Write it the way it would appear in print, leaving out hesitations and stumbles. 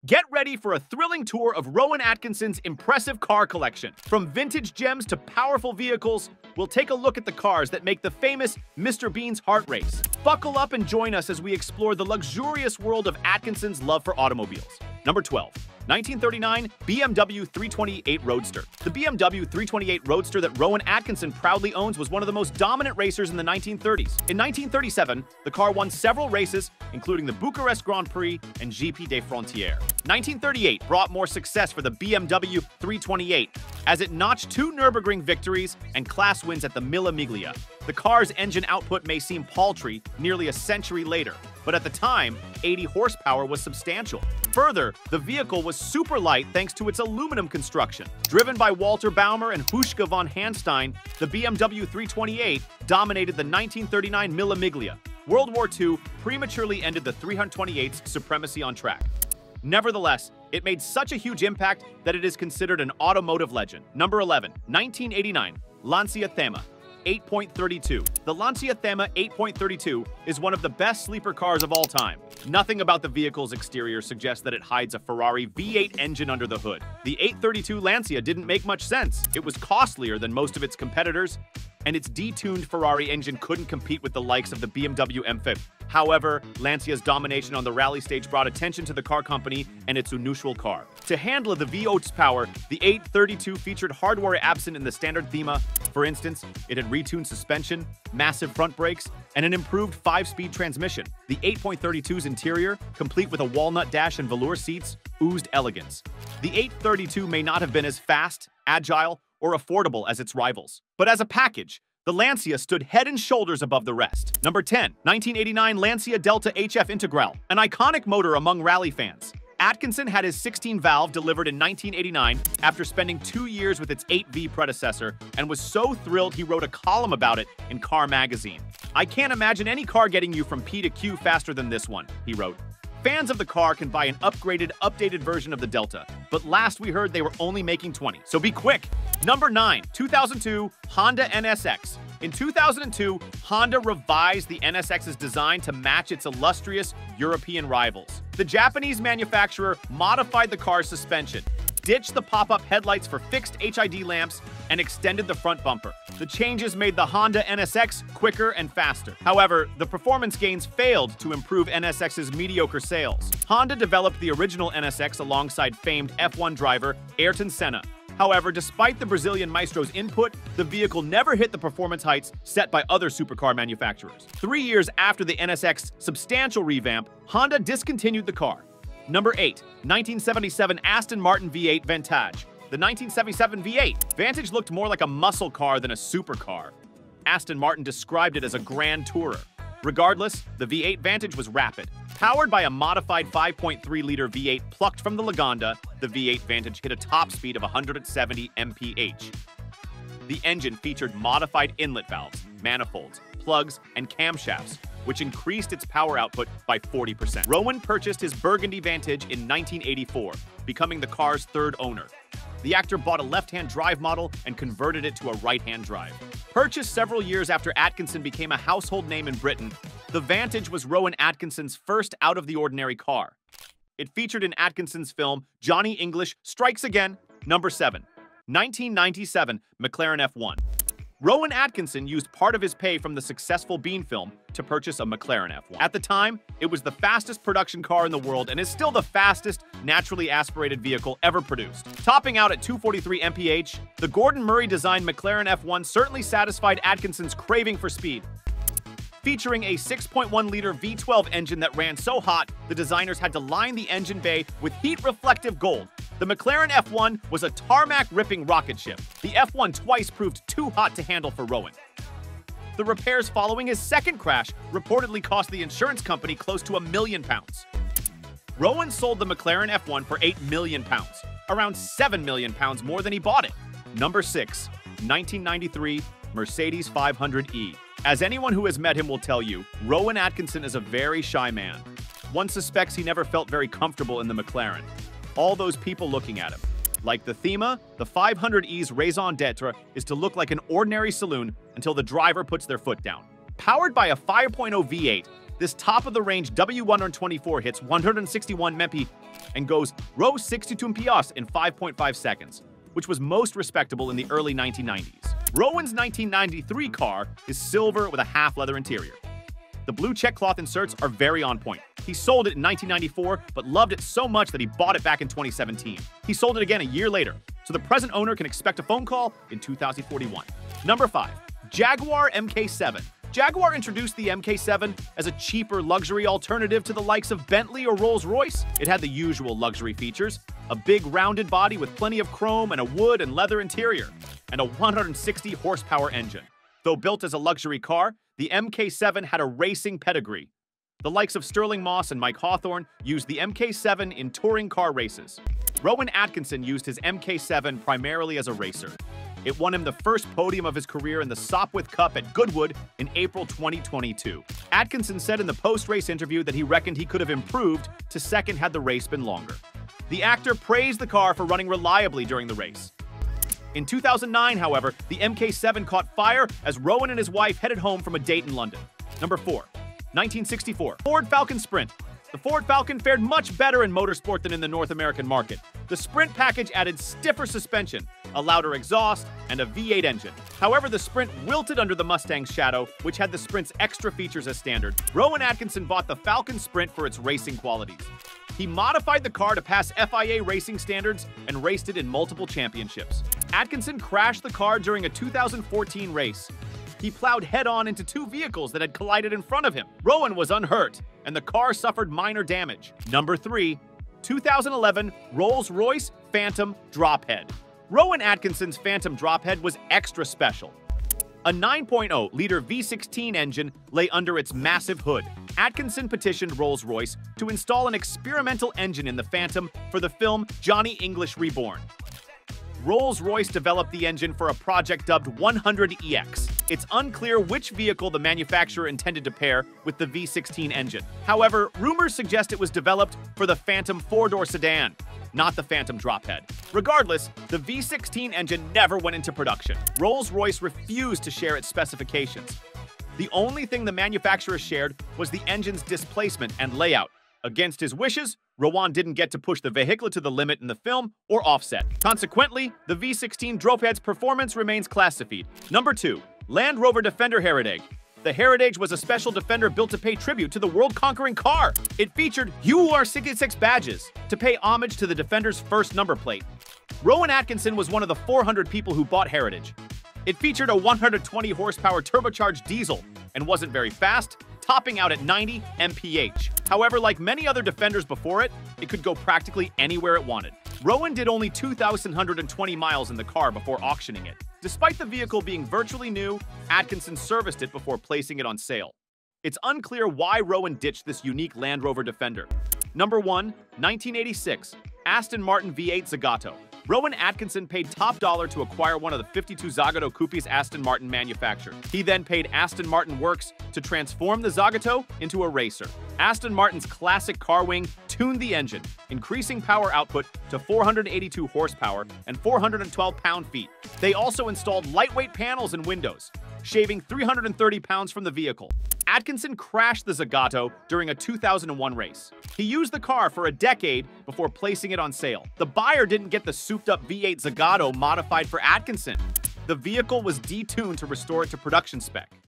Get ready for a thrilling tour of Rowan Atkinson's impressive car collection. From vintage gems to powerful vehicles, we'll take a look at the cars that make the famous Mr. Bean's heart race. Buckle up and join us as we explore the luxurious world of Atkinson's love for automobiles. Number 12. 1939 BMW 328 Roadster. The BMW 328 Roadster that Rowan Atkinson proudly owns was one of the most dominant racers in the 1930s. In 1937, the car won several races, including the Bucharest Grand Prix and GP des Frontières. 1938 brought more success for the BMW 328, as it notched 2 Nürburgring victories and class wins at the Mille Miglia. The car's engine output may seem paltry nearly a century later, but at the time, 80 horsepower was substantial. Further, the vehicle was super light thanks to its aluminum construction. Driven by Walter Baumer and Huschke von Hanstein, the BMW 328 dominated the 1939 Mille Miglia. World War II prematurely ended the 328's supremacy on track. Nevertheless, it made such a huge impact that it is considered an automotive legend. Number 11. 1989 Lancia Thema 8.32. The Lancia Thema 8.32 is one of the best sleeper cars of all time. Nothing about the vehicle's exterior suggests that it hides a Ferrari V8 engine under the hood. The 832 Lancia didn't make much sense. It was costlier than most of its competitors, and its detuned Ferrari engine couldn't compete with the likes of the BMW M5. However, Lancia's domination on the rally stage brought attention to the car company and its unusual car. To handle the V8's power, the 832 featured hardware absent in the standard Thema. For instance, it had retuned suspension, massive front brakes, and an improved 5-speed transmission. The 8.32's interior, complete with a walnut dash and velour seats, oozed elegance. The 832 may not have been as fast, agile, or affordable as its rivals, but as a package, the Lancia stood head and shoulders above the rest. Number 10. 1989 Lancia Delta HF Integral, an iconic motor among rally fans. Atkinson had his 16-valve delivered in 1989 after spending 2 years with its 8V predecessor and was so thrilled he wrote a column about it in Car magazine. "I can't imagine any car getting you from P to Q faster than this one," he wrote. Fans of the car can buy an updated version of the Delta, but last we heard they were only making 20, so be quick! Number 9. 2002 Honda NSX. In 2002, Honda revised the NSX's design to match its illustrious European rivals. The Japanese manufacturer modified the car's suspension, ditched the pop-up headlights for fixed HID lamps, and extended the front bumper. The changes made the Honda NSX quicker and faster. However, the performance gains failed to improve NSX's mediocre sales. Honda developed the original NSX alongside famed F1 driver Ayrton Senna. However, despite the Brazilian maestro's input, the vehicle never hit the performance heights set by other supercar manufacturers. 3 years after the NSX's substantial revamp, Honda discontinued the car. Number 8. 1977 Aston Martin V8 Vantage. The 1977 V8 Vantage looked more like a muscle car than a supercar. Aston Martin described it as a grand tourer. Regardless, the V8 Vantage was rapid. Powered by a modified 5.3-liter V8 plucked from the Lagonda, the V8 Vantage hit a top speed of 170 mph. The engine featured modified inlet valves, manifolds, plugs, and camshafts, which increased its power output by 40%. Rowan purchased his Burgundy Vantage in 1984, becoming the car's 3rd owner. The actor bought a left-hand drive model and converted it to a right-hand drive. Purchased several years after Atkinson became a household name in Britain, the Vantage was Rowan Atkinson's first out-of-the-ordinary car. It featured in Atkinson's film Johnny English Strikes Again. Number 7. 1997 McLaren F1. Rowan Atkinson used part of his pay from the successful Bean film to purchase a McLaren F1. At the time, it was the fastest production car in the world and is still the fastest naturally aspirated vehicle ever produced. Topping out at 243 mph, the Gordon Murray-designed McLaren F1 certainly satisfied Atkinson's craving for speed. Featuring a 6.1-liter V12 engine that ran so hot, the designers had to line the engine bay with heat-reflective gold. The McLaren F1 was a tarmac-ripping rocket ship. The F1 twice proved too hot to handle for Rowan. The repairs following his second crash reportedly cost the insurance company close to £1 million. Rowan sold the McLaren F1 for £8 million, around £7 million more than he bought it. Number 6. 1993 Mercedes 500e. As anyone who has met him will tell you, Rowan Atkinson is a very shy man. One suspects he never felt very comfortable in the McLaren. All those people looking at him. Like the Thema, the 500e's raison d'etre is to look like an ordinary saloon until the driver puts their foot down. Powered by a 5.0 V8, this top-of-the-range W124 hits 161 mph and goes row 62 mph in 5.5 seconds, which was most respectable in the early 1990s. Rowan's 1993 car is silver with a half-leather interior. The blue check cloth inserts are very on point. He sold it in 1994, but loved it so much that he bought it back in 2017. He sold it again a year later, so the present owner can expect a phone call in 2041. Number 5. Jaguar Mk7. Jaguar introduced the Mk7 as a cheaper luxury alternative to the likes of Bentley or Rolls-Royce. It had the usual luxury features, a big rounded body with plenty of chrome and a wood and leather interior, and a 160 horsepower engine. Though built as a luxury car, the Mk7 had a racing pedigree. The likes of Sterling Moss and Mike Hawthorne used the Mk7 in touring car races. Rowan Atkinson used his Mk7 primarily as a racer. It won him the first podium of his career in the Sopwith Cup at Goodwood in April 2022. Atkinson said in the post-race interview that he reckoned he could have improved to second had the race been longer. The actor praised the car for running reliably during the race. In 2009, however, the Mk7 caught fire as Rowan and his wife headed home from a date in London. Number 4. 1964. Ford Falcon Sprint. The Ford Falcon fared much better in motorsport than in the North American market. The Sprint package added stiffer suspension, a louder exhaust, and a V8 engine. However, the Sprint wilted under the Mustang's shadow, which had the Sprint's extra features as standard. Rowan Atkinson bought the Falcon Sprint for its racing qualities. He modified the car to pass FIA racing standards and raced it in multiple championships. Atkinson crashed the car during a 2014 race. He plowed head-on into two vehicles that had collided in front of him. Rowan was unhurt, and the car suffered minor damage. Number 3. 2011 RollsRoyce Phantom Drophead. Rowan Atkinson's Phantom Drophead was extra special. A 9.0-liter V16 engine lay under its massive hood. Atkinson petitioned Rolls-Royce to install an experimental engine in the Phantom for the film Johnny English Reborn. Rolls-Royce developed the engine for a project dubbed 100EX. It's unclear which vehicle the manufacturer intended to pair with the V16 engine. However, rumors suggest it was developed for the Phantom 4-door sedan, not the Phantom Drophead. Regardless, the V16 engine never went into production. Rolls-Royce refused to share its specifications. The only thing the manufacturer shared was the engine's displacement and layout. Against his wishes, Rowan didn't get to push the vehicle to the limit in the film or offset. Consequently, the V16 Drophead's performance remains classified. Number 2. Land Rover Defender Heritage. The Heritage was a special Defender built to pay tribute to the world-conquering car. It featured UR66 badges to pay homage to the Defender's first number plate. Rowan Atkinson was one of the 400 people who bought Heritage. It featured a 120 horsepower turbocharged diesel and wasn't very fast, topping out at 90 mph. However, like many other Defenders before it, it could go practically anywhere it wanted. Rowan did only 2,120 miles in the car before auctioning it. Despite the vehicle being virtually new, Atkinson serviced it before placing it on sale. It's unclear why Rowan ditched this unique Land Rover Defender. Number 1. 1986. Aston Martin V8 ZAGATO. Rowan Atkinson paid top dollar to acquire one of the 52 ZAGATO coupes Aston Martin manufactured. He then paid Aston Martin Works to transform the ZAGATO into a racer. Aston Martin's classic car wing tuned the engine, increasing power output to 482 horsepower and 412 pound-feet. They also installed lightweight panels and windows, shaving 330 pounds from the vehicle. Atkinson crashed the ZAGATO during a 2001 race. He used the car for a decade before placing it on sale. The buyer didn't get the souped-up V8 ZAGATO modified for Atkinson. The vehicle was detuned to restore it to production spec.